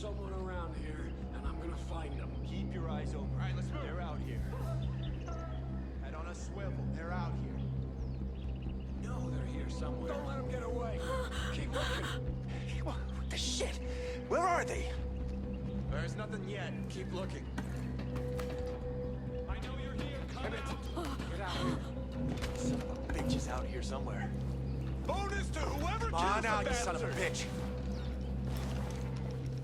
someone around here, and I'm gonna find them. Keep your eyes open. All right, let's move. They're out here. Head on a swivel. They're out here. No, they're here somewhere. Don't let them get away. Keep looking. What the shit? Where are they? There's nothing yet. Keep looking. I know you're here. Come out. Get out here. Son of a bitch is out here somewhere. Bonus to whoever Come on kills out, the you son of a bastard. bitch.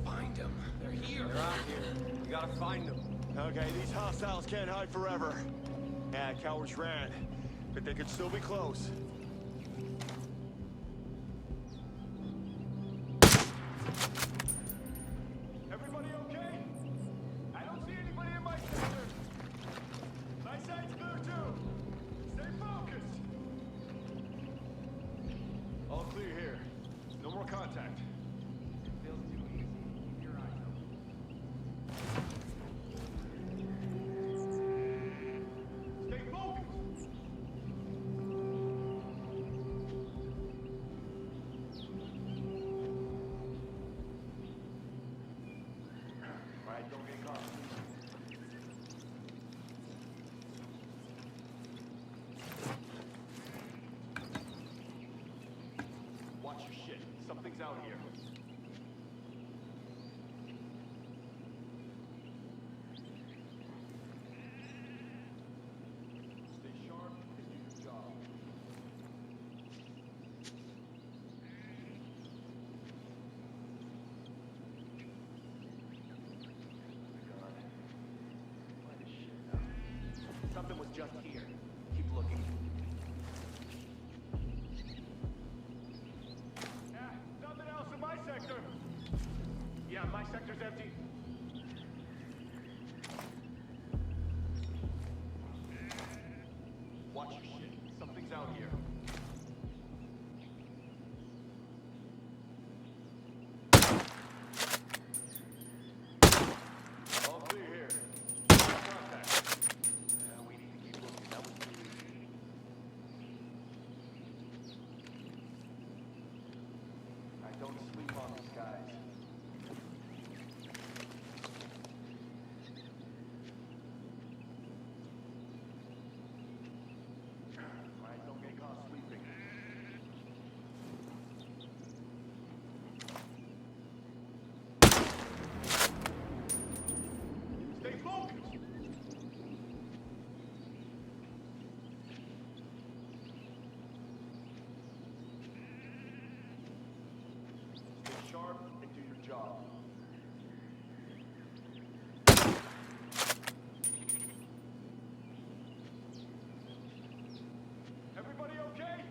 Find them. They're here. They're out here. We gotta find them. Okay, these hostiles can't hide forever. Yeah, cowards ran, but they could still be close. Everybody okay? I don't see anybody in my sector. My side's clear too. Stay focused. All clear here. No more contact. It feels too easy. Keep your eyes open. Stay focused. All right, don't get caught. Watch your shit. Something's out here. Stay sharp and do your job. Something was just here. Keep looking. Yeah, nothing else in my sector. Yeah, my sector's empty. Watch your shit. Something's out here. All clear here. Contact. We need to keep looking. That was too easy. I don't sleep on these guys. Alright, don't get caught sleeping. Stay focused! Stay sharp and do your job. Everybody okay?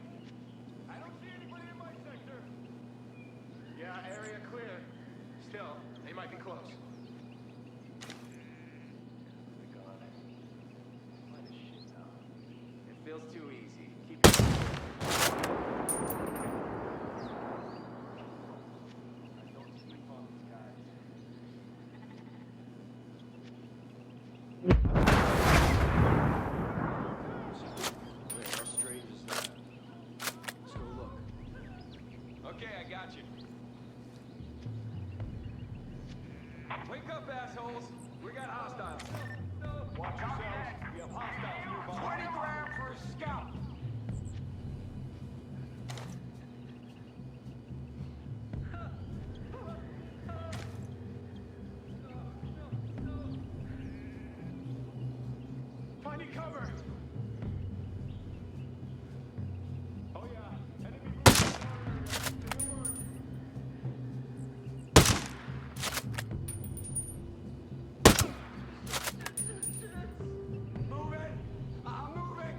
I don't see anybody in my sector. Yeah, area clear. Still, they might be close. They're gone. What a shit now. It feels too easy. Keep your I don't sleep on these guys. Wait, how strange is that? Let's go look. Okay, I got you. Wake up, assholes. We got hostiles. Watch yourselves. We have hostiles nearby. 20 grand for a scout. Finding cover. Oh yeah, enemy movement. Move it. I'm moving.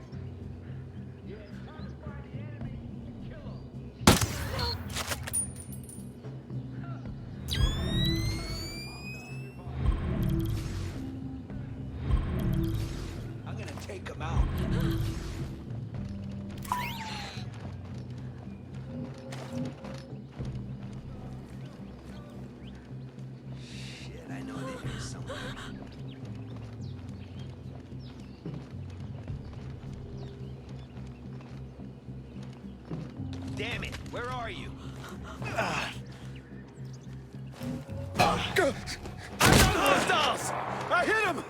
Hostiles! I hit him!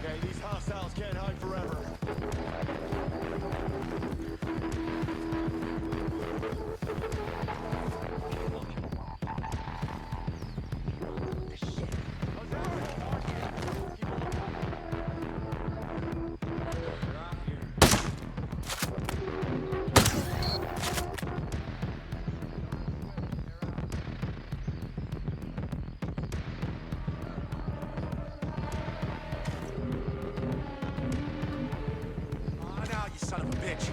Okay, these hostiles can't hide forever. Oh, now, you son of a bitch.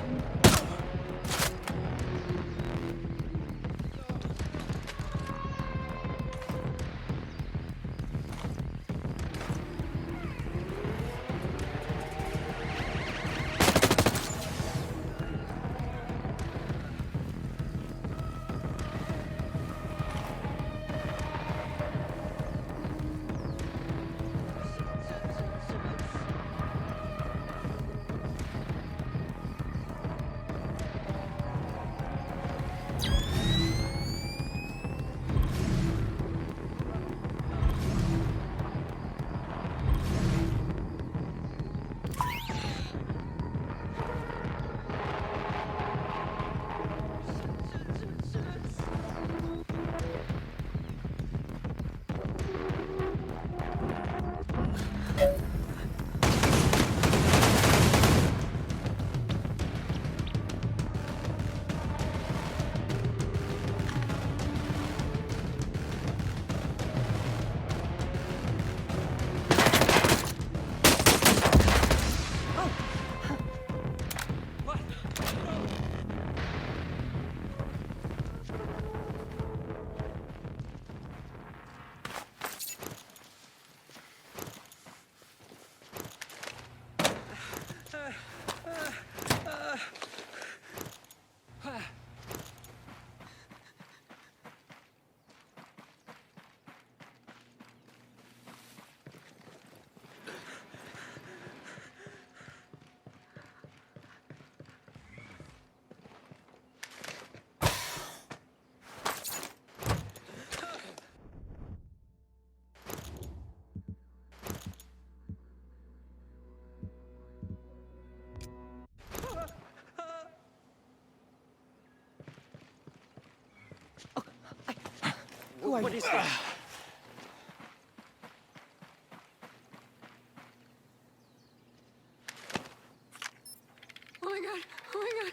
What is that? Oh my god! Oh my god!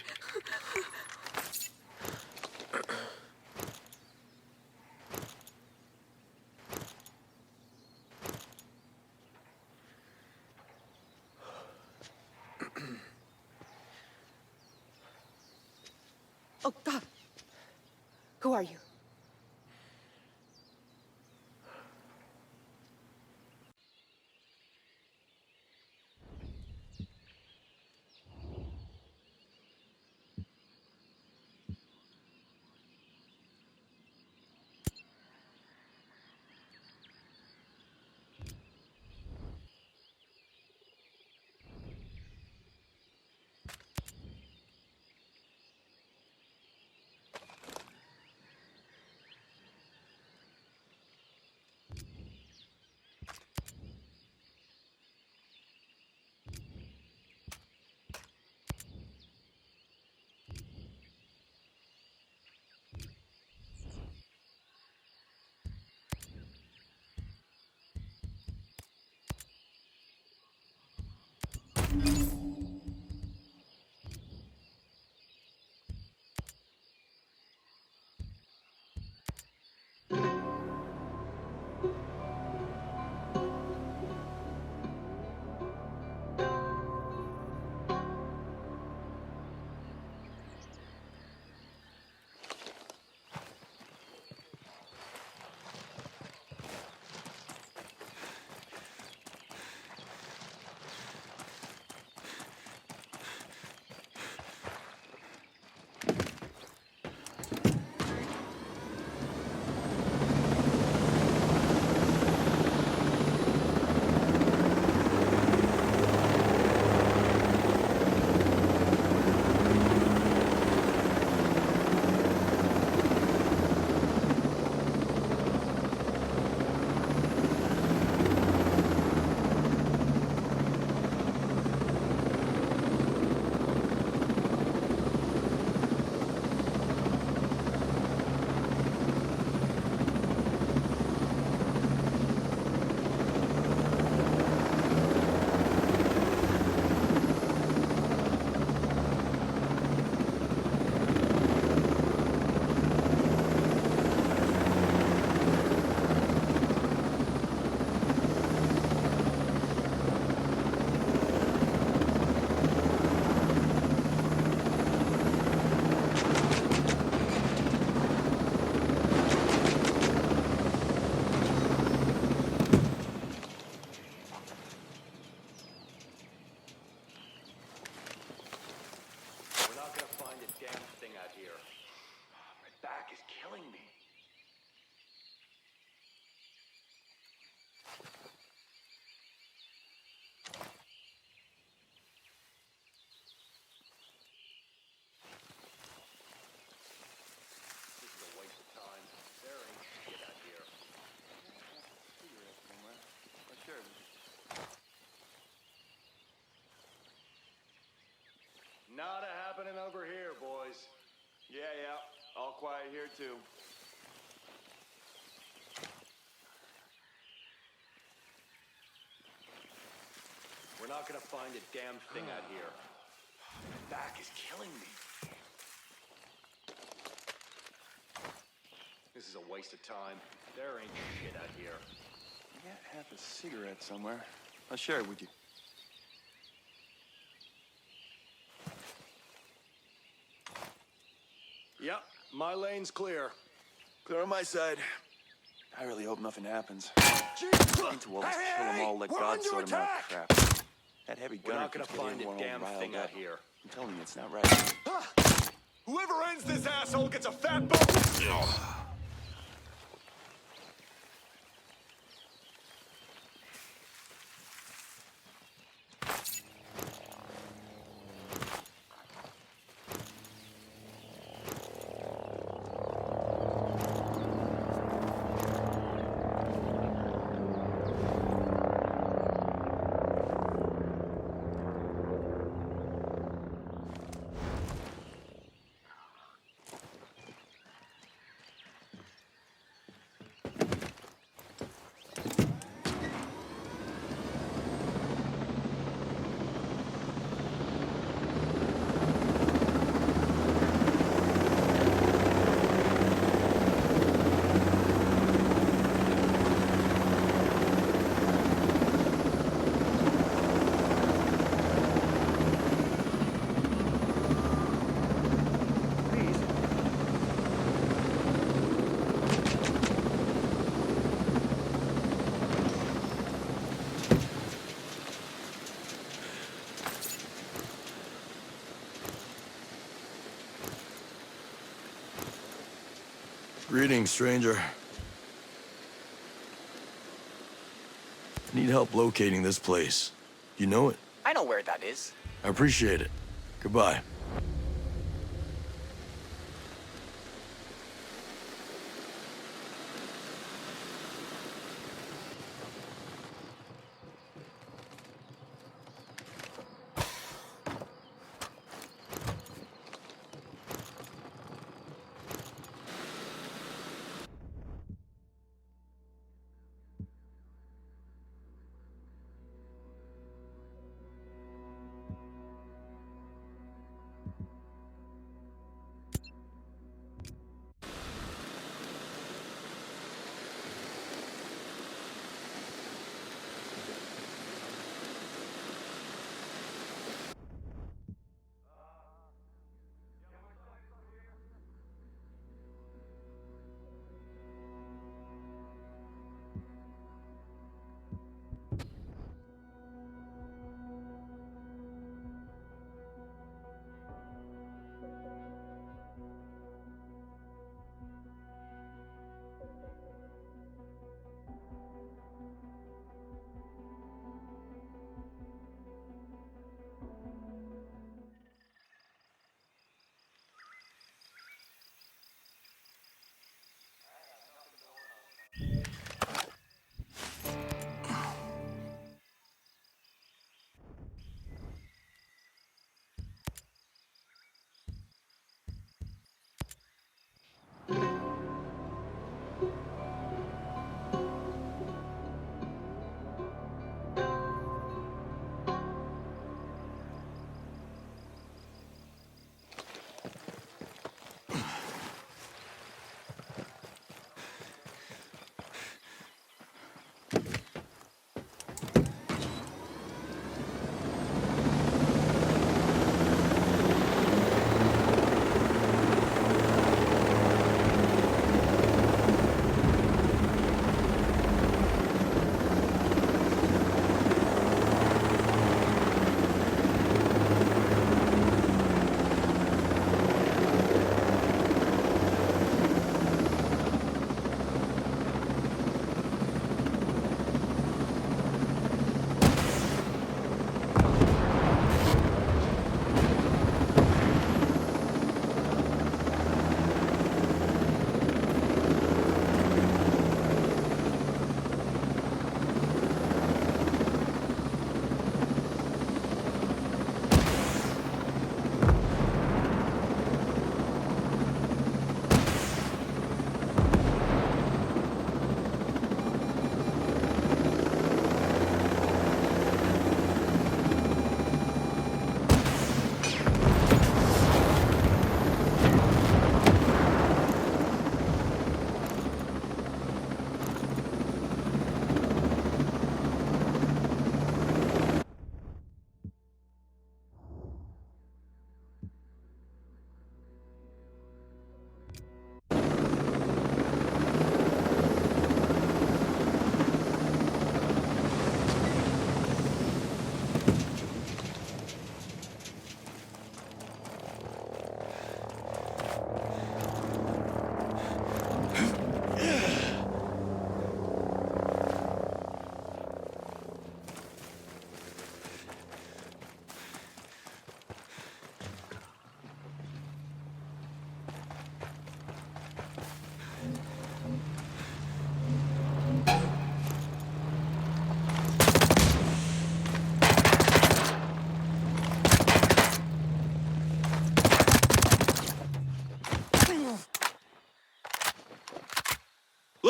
Oh, God. Who are you? killing me. This is a waste of time. There ain't shit out here. Cigarette somewhere. Oh, sure. Nada happening over here, boys. Yeah, all quiet here too. We're not gonna find a damn thing out here. My back is killing me. This is a waste of time. There ain't shit out here. You got half a cigarette somewhere. I'll share it with you. Yep, my lane's clear. Clear on my side. I really hope nothing happens. Jesus! Into all this kill 'em all, let we're God under sort 'em out attack! crap. That heavy We're gunner not gonna keeps getting find a everyone all damn riled thing up. out here. I'm telling you, it's not right. Whoever ends this asshole gets a fat bonus! Greetings, stranger. Need help locating this place. You know it? I know where that is. I appreciate it. Goodbye.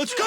Let's go!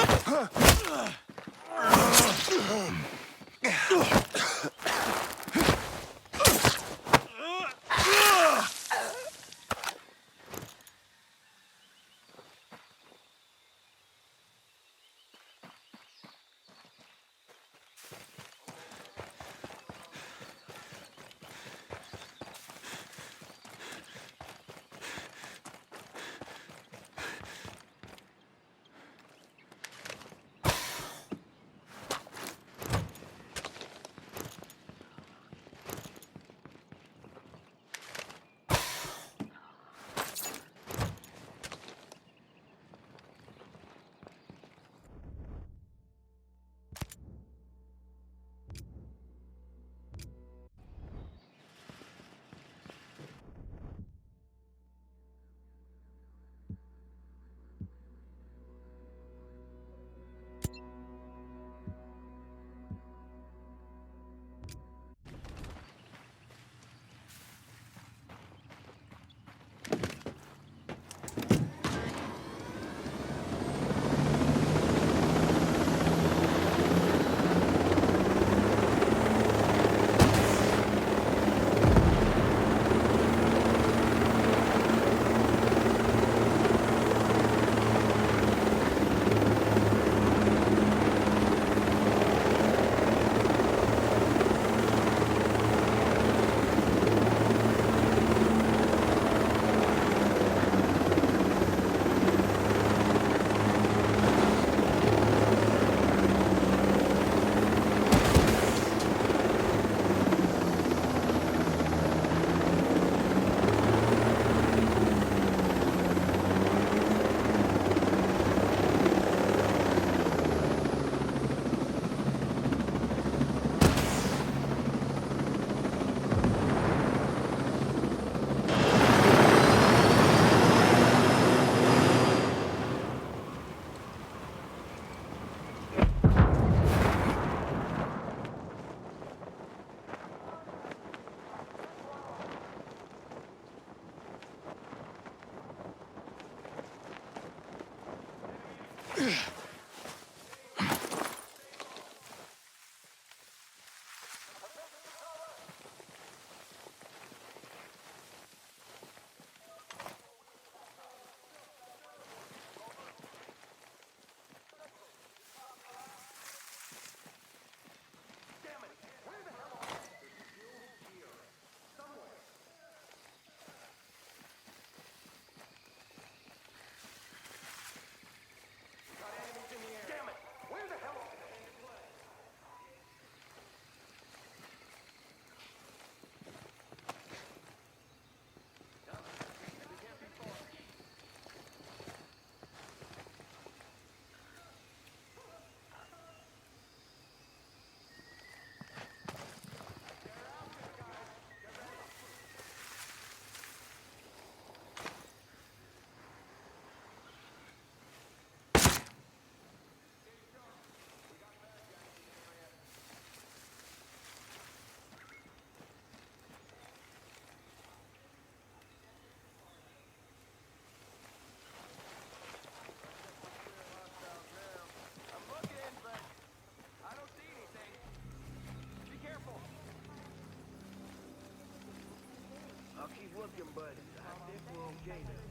I'll keep looking, but I think we're okay now.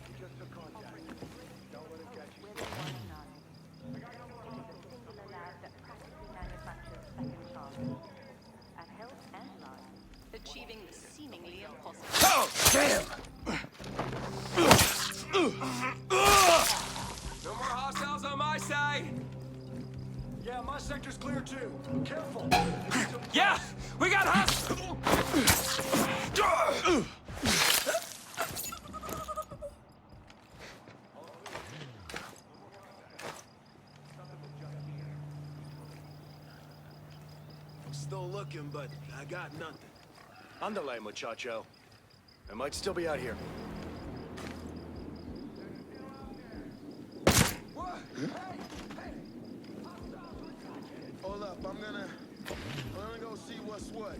We just took contact. Don't let him catch you. It is a singular lab that practically manufactures second chances. At health and life. Achieving the seemingly impossible. Oh, damn! No more hostiles on my side. Yeah, my sector's clear too. Careful. Yeah, we got hostiles. I'm still looking, but I got nothing. Andale, muchacho. I might still be out here. What? Hey! Hey! Hold up, I'm gonna go see what's what.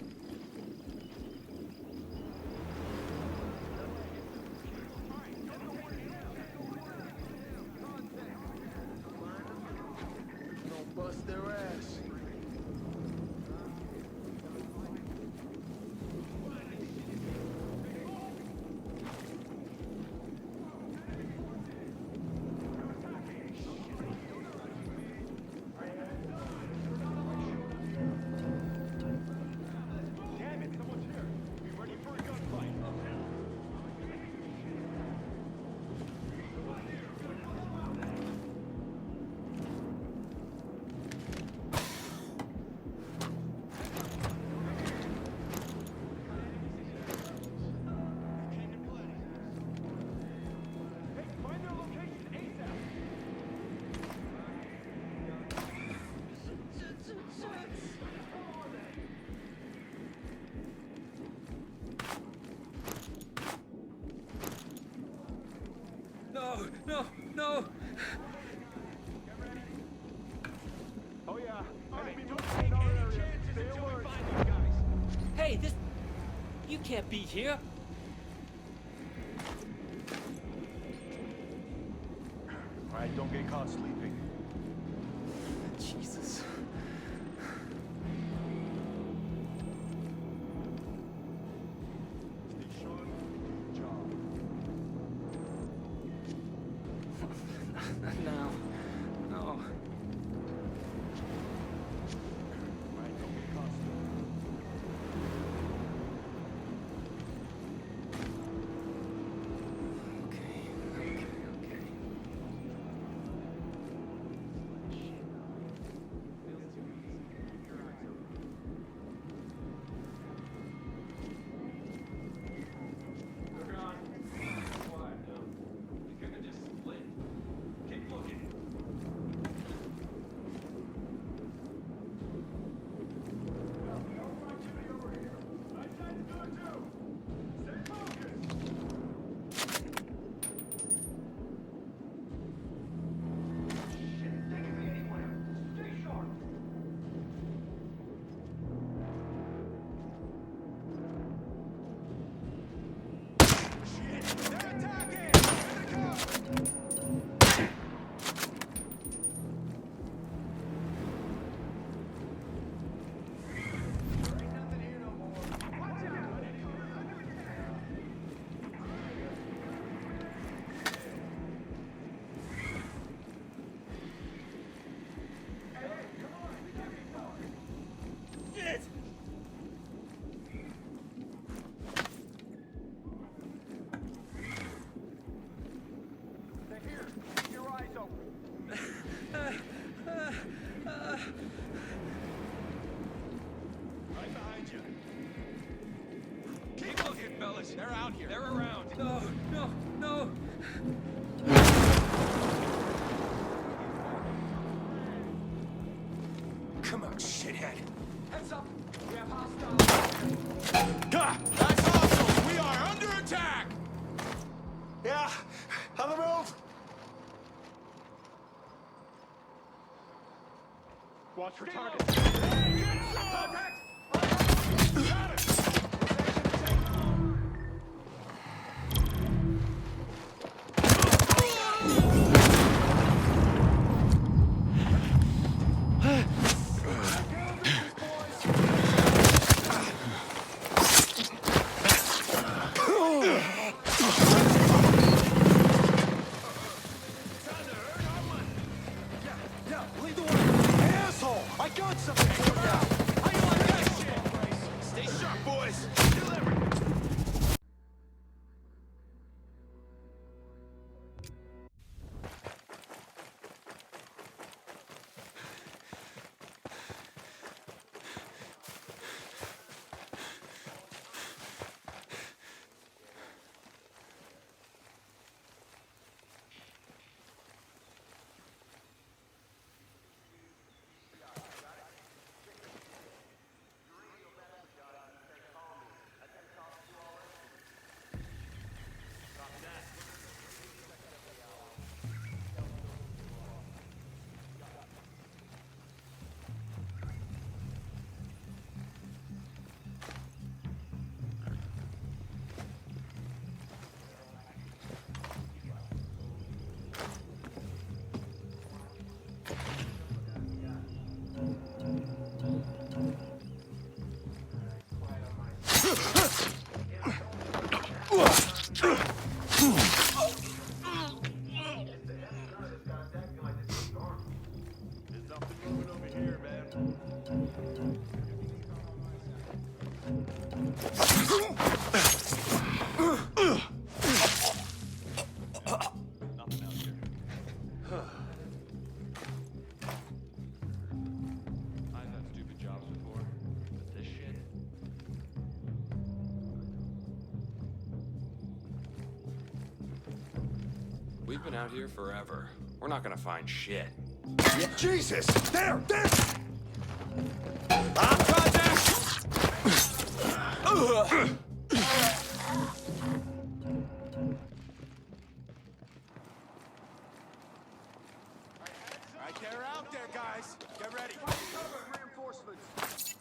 Bust their ass. Damn it, someone's here. Be ready for a gunfight. Hey, find their location ASAP. No, no, no! Oh yeah. Enemy movement in our area. Stay alert. Hey, this... You can't be here. All right, don't get caught sleeping. Jesus. Stay sharp. Good job. Not now. No. All right, don't get caught sleeping. Okay. They're gone. Quiet now. We could have just split. Keep looking. Activity over here. Night side's good too. Stay focused. Shit! They're attacking! Here they come! There ain't nothing here no more. Watch out! Under attack! Hey, come on! We gotta get going! Shit! They're here. Keep your eyes open. Right behind you. Keep looking, fellas. They're out here. They're around. No, no, no! Come on, shithead. Heads up. We have hostiles. That's awesome! We are under attack! Yeah, on the move! Watch for targets. Contact! Got it! Yeah, lead the way! Asshole! I got something for you! How you like that shit? Stay sharp! We've been out here forever. We're not gonna find shit. Jesus! There! Contact! Alright, they're out there, guys. Get ready. Reinforcements.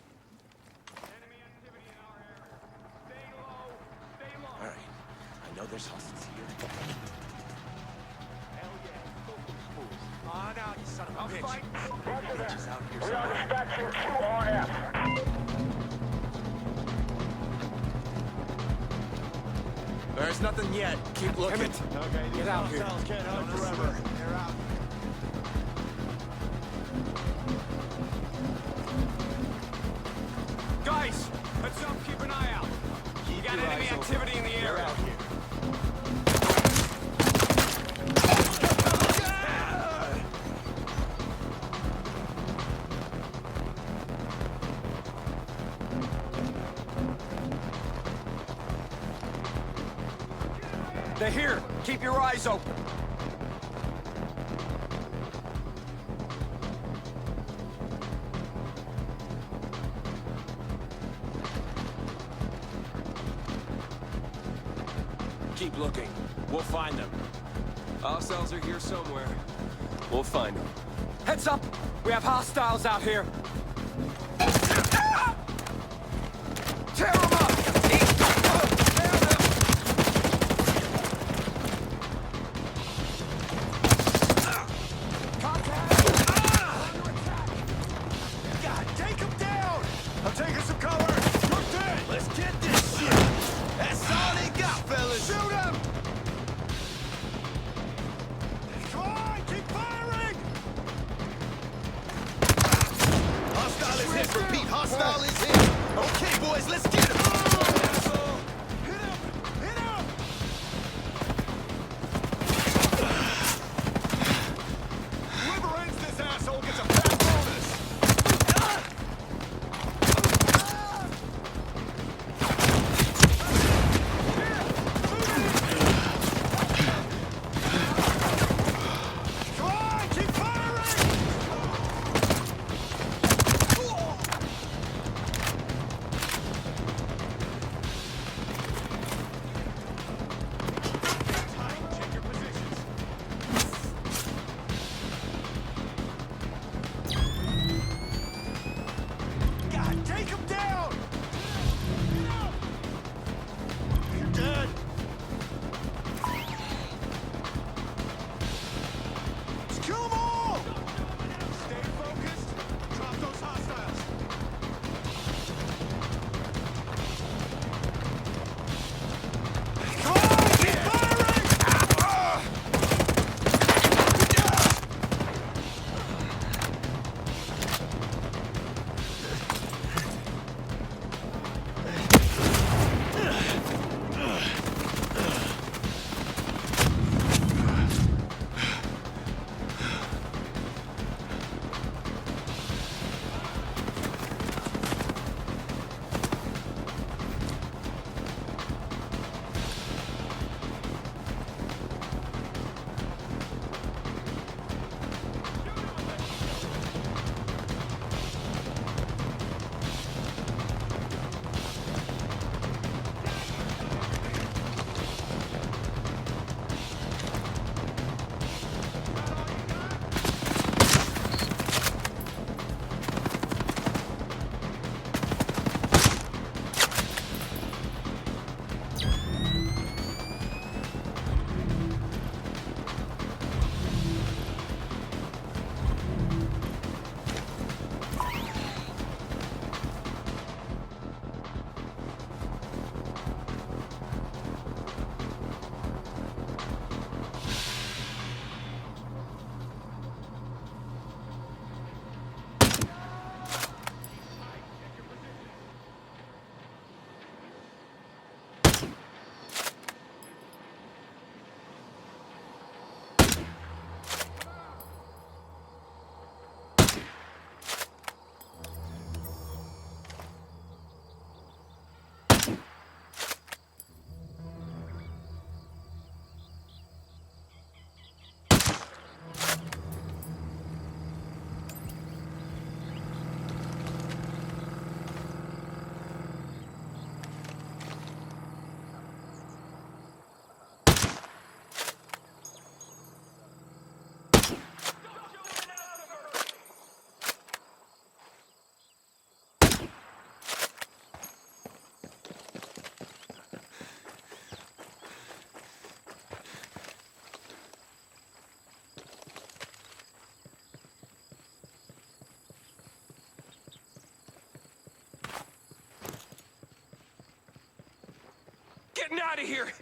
Enemy activity in our area. Stay low. Stay low. Alright. I know there's hostiles here. Hell yeah. Focus moves. On out, you son of a bitch. Roger that. Bitches out here We are somewhere. dispatching 2RF. There's nothing yet. Keep looking. Okay, Get out here. Can't hide forever. They're out. Guys, heads up. Keep an eye out. We got enemy activity in the area. Out here. They're here. Keep your eyes open. Keep looking. We'll find them. Ourselves are here somewhere. We'll find them. Heads up. We have hostiles out here. Tear them up. God, take him down! I'm taking some cover! You're dead! Let's get this shit! That's all they got, fellas! Shoot him! Come on, keep firing! getting out of here!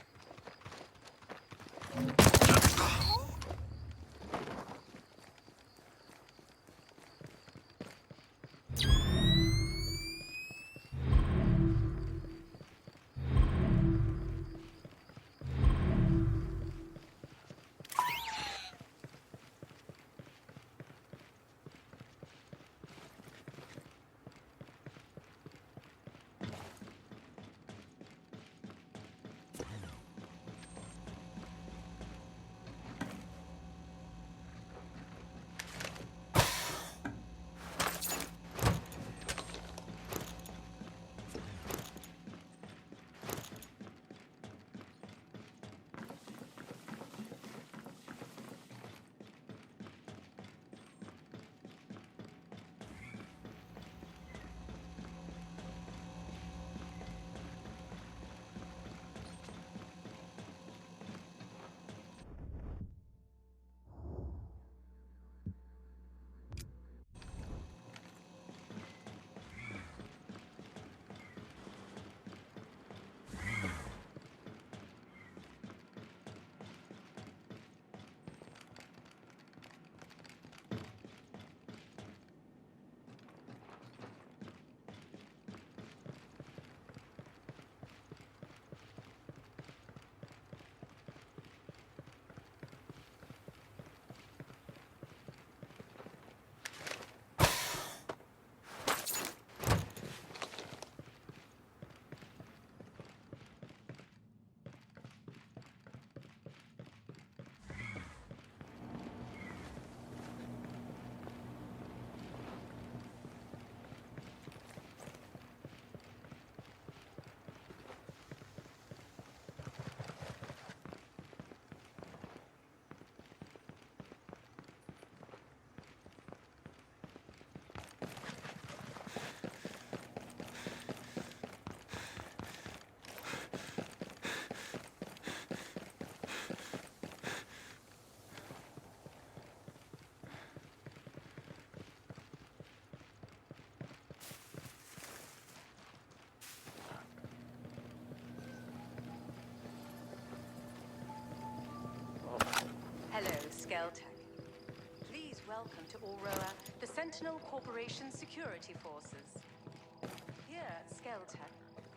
Hello, Skeltech. Please welcome to Aurora the Sentinel Corporation Security Forces. Here at Skeltech,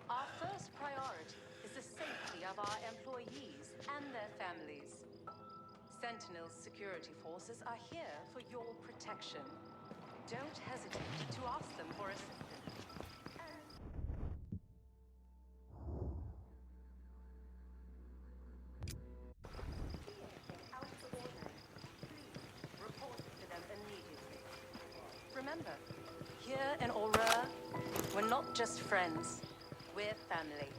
our first priority is the safety of our employees and their families. Sentinel's security forces are here for your protection. Don't hesitate to ask them for assistance. Remember, here in Aurora, we're not just friends, we're family.